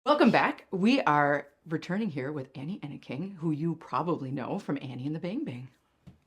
Welcome back. We are returning here with Annie Enneking, who you probably know from Annie and the Bang Bang.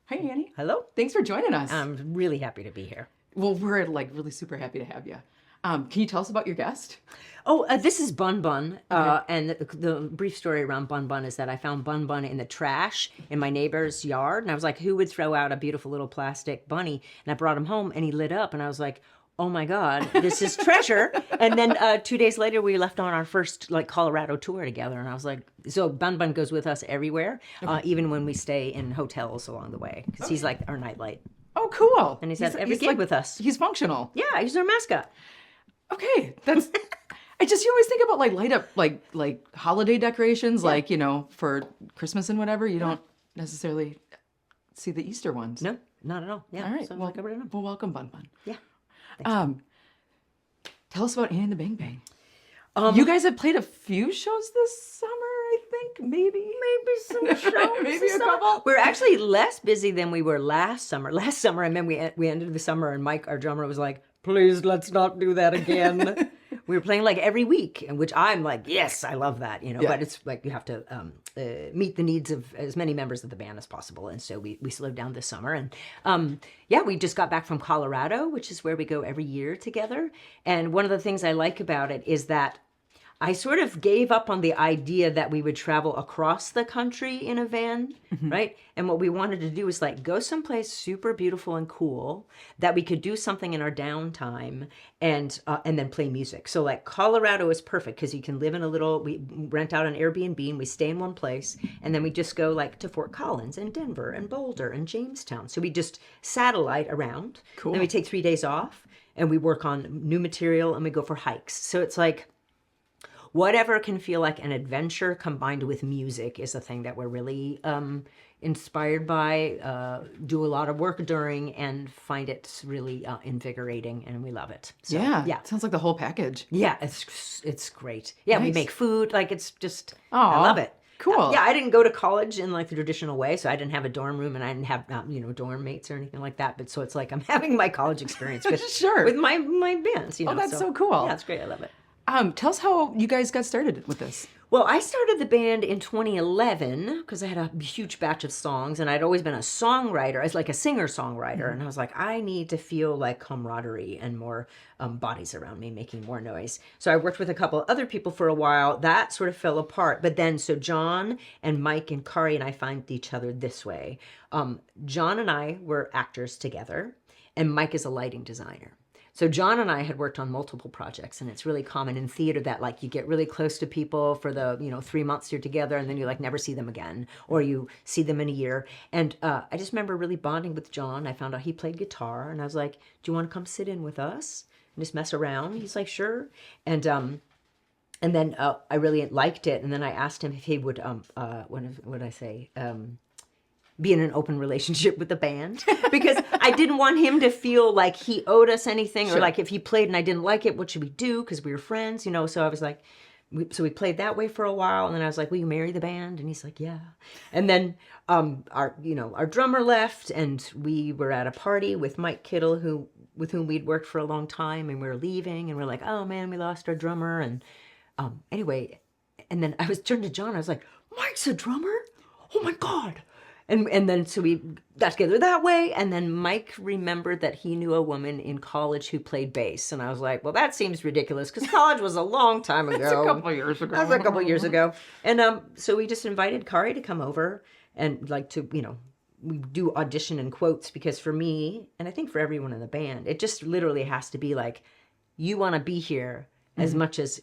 Hi, Annie. Hello. Thanks for joining us. I'm really happy to be here. Well, we're like really super happy to have you. Can you tell us about your guest? Oh, this is Bun Bun. And the brief story around Bun Bun is that I found Bun Bun in the trash in my neighbor's yard. And I was like, who would throw out a beautiful little plastic bunny? And I brought him home and he lit up. And I was like, oh my God, this is treasure. And then 2 days later, we left on our first Colorado tour together. And I was like, so Bun Bun goes with us everywhere, even when we stay in hotels along the way, because he's like our nightlight. Oh, cool. And he's at every gig with us. He's functional. Yeah, he's our mascot. Okay, that's. You always think about light up like holiday decorations, for Christmas and whatever. You don't necessarily see the Easter ones. No, not at all. Yeah. All right. So Well, welcome, Bun Bun. Yeah. Tell us about Annie and the Bang Bang. You guys have played a few shows this summer, I think. Maybe some shows. Maybe a couple. We're actually less busy than we were last summer. Last summer, and then we ended the summer, and Mike, our drummer, was like, "Please, let's not do that again." We were playing like every week, and which I'm like, yes, I love that, Yeah. But it's like you have to meet the needs of as many members of the band as possible, and so we slowed down this summer, and we just got back from Colorado, which is where we go every year together. And one of the things I like about it is that I sort of gave up on the idea that we would travel across the country in a van, right? And what we wanted to do was go someplace super beautiful and cool that we could do something in our downtime and then play music. So Colorado is perfect because you can live in we rent out an Airbnb and we stay in one place, and then we just go to Fort Collins and Denver and Boulder and Jamestown. So we just satellite around. Cool. Then we take 3 days off and we work on new material and we go for hikes. So it's whatever can feel like an adventure combined with music is a thing that we're really inspired by, do a lot of work during, and find it really invigorating, and we love it. So, yeah. It sounds like the whole package. Yeah, it's great. Yeah, Nice. We make food. It's just, Aw, I love it. cool. Yeah, I didn't go to college in the traditional way, so I didn't have a dorm room, and I didn't have dorm mates or anything like that. But so it's I'm having my college experience with Sure. with my bands. Oh, that's so cool. Yeah, it's great. I love it. Tell us how you guys got started with this. Well, I started the band in 2011 because I had a huge batch of songs, and I'd always been a songwriter, as a singer-songwriter, and I was like, I need to feel camaraderie and more bodies around me making more noise. So I worked with a couple other people for a while. That sort of fell apart. But then, so John and Mike and Kari and I find each other this way. John and I were actors together, and Mike is a lighting designer. So John and I had worked on multiple projects, and it's really common in theater that you get really close to people for the 3 months you're together, and then you never see them again, or you see them in a year. And I just remember really bonding with John. I found out he played guitar, and I was like, "Do you want to come sit in with us and just mess around?" He's like, "Sure." And then I really liked it, and then I asked him if he would what would I say? Be in an open relationship with the band, because I didn't want him to feel like he owed us anything, Sure. or if he played and I didn't like it, what should we do? Because we were friends, So I was like, so we played that way for a while, and then I was like, "Will you marry the band?" And he's like, "Yeah." And then our drummer left, and we were at a party with Mike Kittle, with whom we'd worked for a long time, and we were leaving, and we're like, "Oh man, we lost our drummer." And anyway, and then I was turned to John. I was like, "Mike's a drummer? Oh my God!" And then so we got together that way, and then Mike remembered that he knew a woman in college who played bass, and I was like, "Well, that seems ridiculous because college was a long time ago. That's a couple of years ago. That was a couple of years ago." And so we just invited Kari to come over and we do audition in quotes, because for me, and I think for everyone in the band, it just literally has to be you want to be here as much as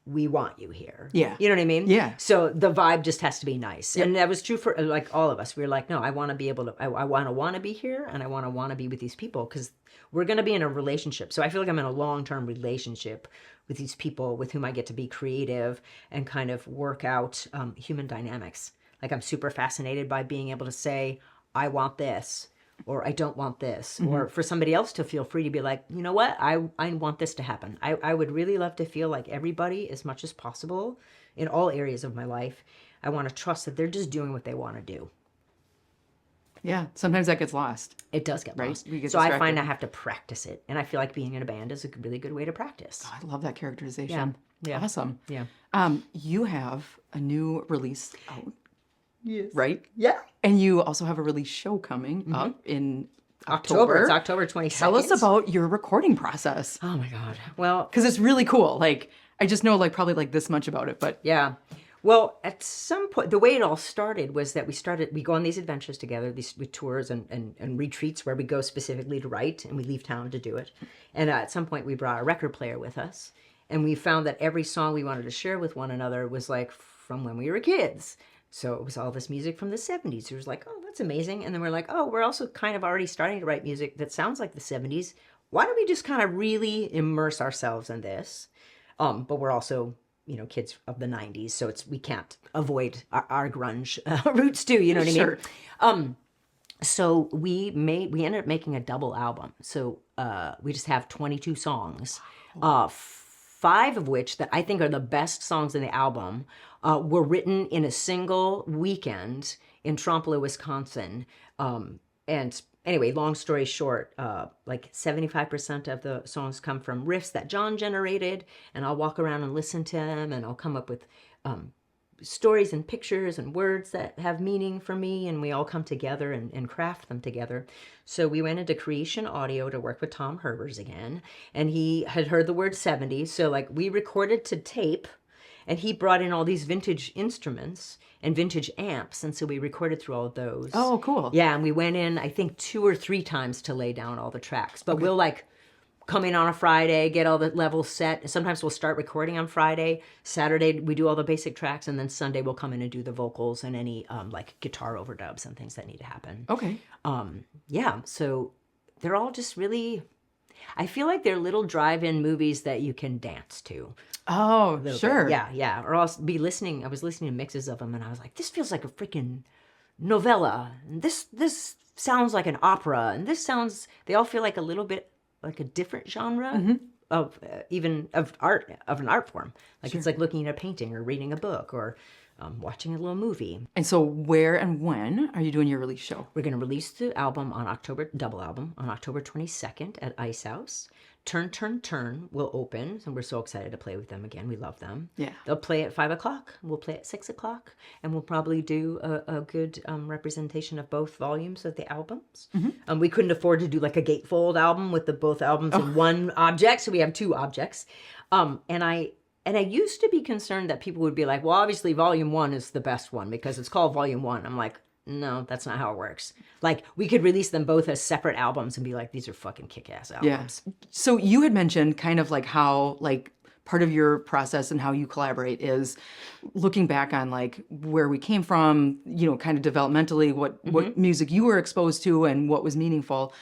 we want you here. Yeah. You know what I mean? Yeah. So the vibe just has to be nice. Yep. And that was true for all of us. We were like, no, I want to be able to, I want to be here, and I want to be with these people, because we're going to be in a relationship. So I feel like I'm in a long-term relationship with these people with whom I get to be creative and kind of work out human dynamics. I'm super fascinated by being able to say, I want this, or I don't want this, or for somebody else to feel free to be like, "You know what, I want this to happen." I would really love to feel like everybody, as much as possible, in all areas of my life, I want to trust that they're just doing what they want to do. Yeah. Sometimes that gets lost. It does get Right? lost. We get So I find distracted. I have to practice it. And I feel like being in a band is a really good way to practice. I love that characterization. Yeah. Awesome. Yeah. You have a new release out, Yes. right? Yeah. And you also have a release show coming up in October. It's October 22nd. Tell us about your recording process. Oh my God. Well, Because it's really cool. Like, I just know like probably like this much about it, but yeah. Well, at some point, the way it all started was that we go on these adventures together, these tours and retreats where we go specifically to write, and we leave town to do it. And at some point, we brought a record player with us, and we found that every song we wanted to share with one another was like from when we were kids. So it was all this music from the 70s. It was like, oh, that's amazing. And then we're like, oh, we're also kind of already starting to write music that sounds like the 70s. Why don't we just kind of really immerse ourselves in this? But we're also, kids of the 90s, so we can't avoid our grunge roots too, you know what I mean? So we ended up making a double album. So we just have 22 songs, 5 of which that I think are the best songs in the album were written in a single weekend in Trompeau, Wisconsin. And anyway, long story short, like 75% of the songs come from riffs that John generated, and I'll walk around and listen to them, and I'll come up with stories and pictures and words that have meaning for me, and we all come together and craft them together. So we went into Creation Audio to work with Tom Herbers again, and he had heard the word 70s, so like we recorded to tape, and he brought in all these vintage instruments and vintage amps, and so we recorded through all of those. Oh, cool. Yeah, and we went in, I think, 2 or 3 times to lay down all the tracks. But we'll like come in on a Friday, get all the levels set. Sometimes we'll start recording on Friday. Saturday we do all the basic tracks, and then Sunday we'll come in and do the vocals and any like guitar overdubs and things that need to happen. Okay. Yeah, so they're all just really, I feel like they're little drive-in movies that you can dance to. Oh, sure. Bit. Yeah. Or I'll be listening. I was listening to mixes of them, and I was like, this feels like a freaking novella. And this sounds like an opera, and they all feel like a little bit like a different genre of even of an art form. Like it's like looking at a painting or reading a book or watching a little movie. And so where and when are you doing your release show? We're going to release the double album on October 22nd at Ice House. Turn, Turn, Turn will open, and we're so excited to play with them again. We love them. Yeah. They'll play at 5 o'clock. We'll play at 6 o'clock, and we'll probably do a good representation of both volumes of the albums. We couldn't afford to do like a gatefold album with both albums in one object, so we have 2 objects. And I used to be concerned that people would be like, well, obviously Volume 1 is the best one because it's called Volume 1. I'm like, no, that's not how it works. Like, we could release them both as separate albums and be like, these are fucking kick-ass albums. Yeah. So you had mentioned kind of like how like part of your process and how you collaborate is looking back on like where we came from, kind of developmentally, what music you were exposed to and what was meaningful.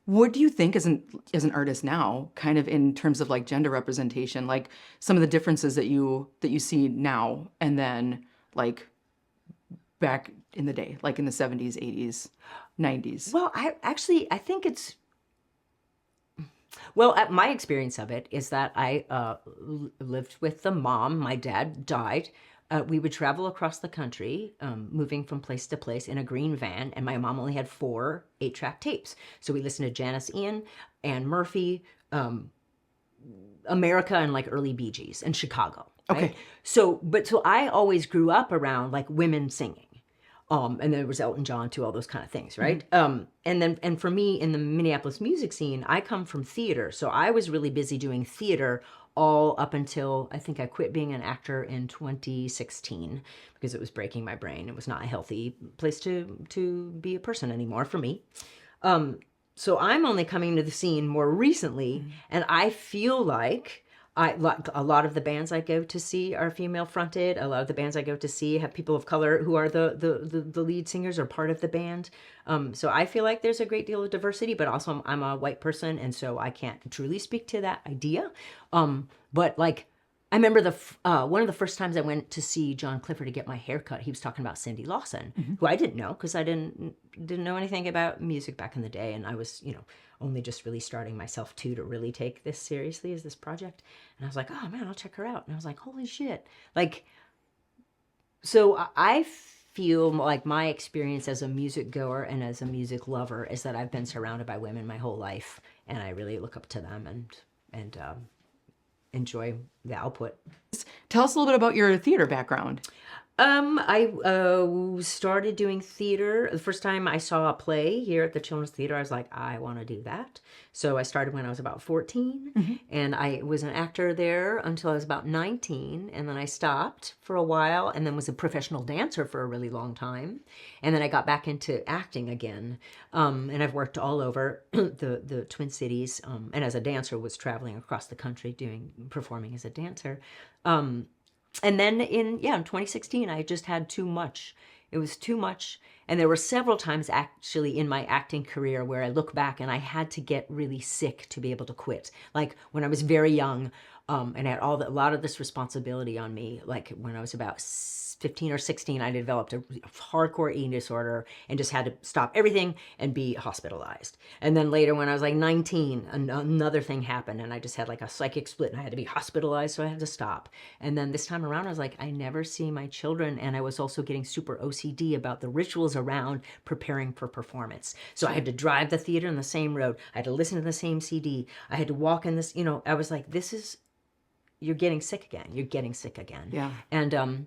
What do you think as an artist now, kind of in terms of like gender representation, like some of the differences that you see now and then like back in the day, like in the 70s, 80s, 90s? Well, I think it's, my experience of it is that I lived with the mom. My dad died. We would travel across the country, moving from place to place in a green van, and my mom only had 4 8-track tapes. So we listened to Janis Ian, Anne Murphy, America, and like early Bee Gees, and Chicago. Right? Okay. So I always grew up around like women singing. And there was Elton John too, all those kind of things, right? And for me in the Minneapolis music scene, I come from theater. So I was really busy doing theater all up until I think I quit being an actor in 2016 because it was breaking my brain. It was not a healthy place to be a person anymore for me. So I'm only coming to the scene more recently, and I feel like a lot of the bands I go to see are female fronted. A lot of the bands I go to see have people of color who are the lead singers or part of the band. So I feel like there's a great deal of diversity, but also I'm a white person, and so I can't truly speak to that idea. But like, I remember one of the first times I went to see John Clifford to get my hair cut, he was talking about Cyndi Lawson, who I didn't know because I didn't know anything about music back in the day, and I was, only just really starting myself too to really take this seriously as this project. And I was like, oh man, I'll check her out. And I was like, holy shit. Like, so I feel like my experience as a music goer and as a music lover is that I've been surrounded by women my whole life, and I really look up to them and enjoy the output. Tell us a little bit about your theater background. I started doing theater. The first time I saw a play here at the Children's Theater, I was like, I want to do that. So I started when I was about 14, and I was an actor there until I was about 19, and then I stopped for a while, and then was a professional dancer for a really long time, and then I got back into acting again, and I've worked all over the Twin Cities, and as a dancer was traveling across the country performing as a dancer. And then in 2016, I just had too much. It was too much. And there were several times actually in my acting career where I look back and I had to get really sick to be able to quit. Like when I was very young, and I had a lot of this responsibility on me. Like when I was about 15 or 16, I developed a hardcore eating disorder and just had to stop everything and be hospitalized. And then later when I was like 19, another thing happened and I just had like a psychic split and I had to be hospitalized, so I had to stop. And then this time around, I was like, I never see my children. And I was also getting super OCD about the rituals around preparing for performance. So I had to drive the theater in the same road. I had to listen to the same CD. I had to walk in this, I was like, you're getting sick again. You're getting sick again. Yeah. And,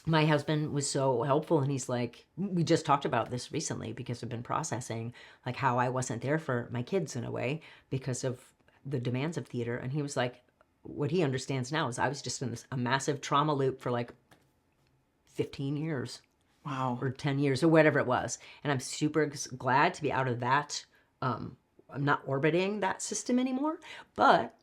my husband was so helpful, and he's like, we just talked about this recently because I've been processing like how I wasn't there for my kids in a way because of the demands of theater. And he was like, what he understands now is I was just in a massive trauma loop for like 15 years. Wow. Or 10 years or whatever it was. And I'm super glad to be out of that. I'm not orbiting that system anymore, but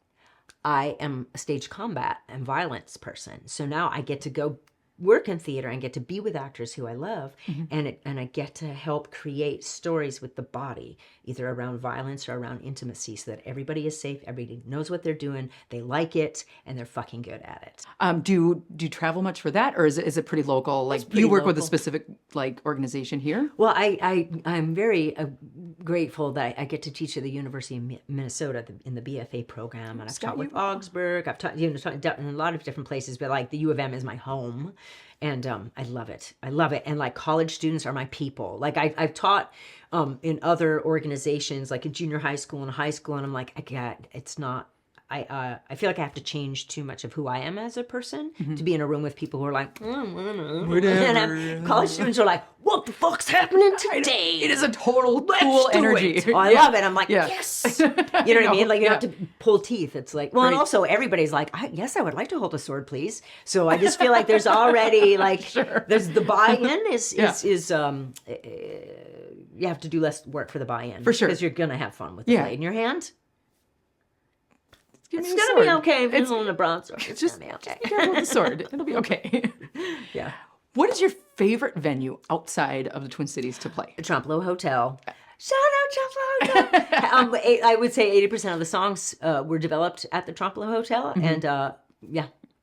I am a stage combat and violence person. So now I get to go work in theater and get to be with actors who I love, and I get to help create stories with the body, either around violence or around intimacy, so that everybody is safe, everybody knows what they're doing, they like it, and they're fucking good at it. Do you travel much for that, or is it pretty local? Like pretty you work with a local. specific like organization here? Well, I'm very grateful that I get to teach at the University of Minnesota in the BFA program, and I've taught with Augsburg. I've taught in a lot of different places, but like the U of M is my home, and I love it. I love it, and like college students are my people. Like I've taught in other organizations, like in junior high school and high school, and I'm like, it's not. I feel like I have to change too much of who I am as a person to be in a room with people who are like, and college students are like, what the fuck's happening today? It is a total Let's cool do energy. it. Oh, I love it. I'm like, Yeah. yes. You know what I mean? Like you have to pull teeth. It's like, well, and Right. also everybody's like, yes, I would like to hold a sword, please. So I just feel like there's already like, there's the buy-in is you have to do less work for the buy-in. For sure. Because you're going to have fun with the blade in your hand. Give me It's a going to be sword. okay if it's holding a broadsword. It's just- going to be okay. Careful with the sword. It'll be okay. Yeah. What is your favorite venue outside of the Twin Cities to play? The Trumplo Hotel. Shout out Trumplo Hotel. I would say 80% of the songs were developed at the Trumplo Hotel, and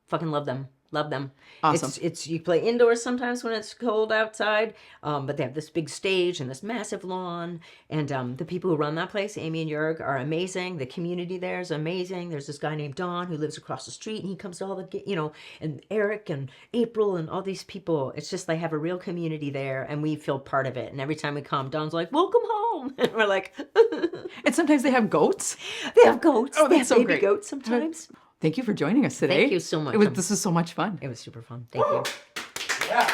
fucking love them. Love them. Awesome. It's you play indoors sometimes when it's cold outside, but they have this big stage and this massive lawn, and the people who run that place, Amy and Jörg, are amazing. The community there is amazing. There's this guy named Don who lives across the street, and he comes to all the, and Eric and April and all these people. It's just they have a real community there, and we feel part of it. And every time we come, Don's like, "Welcome home," and we're like, And sometimes they have goats. they have goats. Oh, they that's have so baby great. goats sometimes. Thank you for joining us today. Thank you so much. This was so much fun. It was super fun. Thank you. Yeah.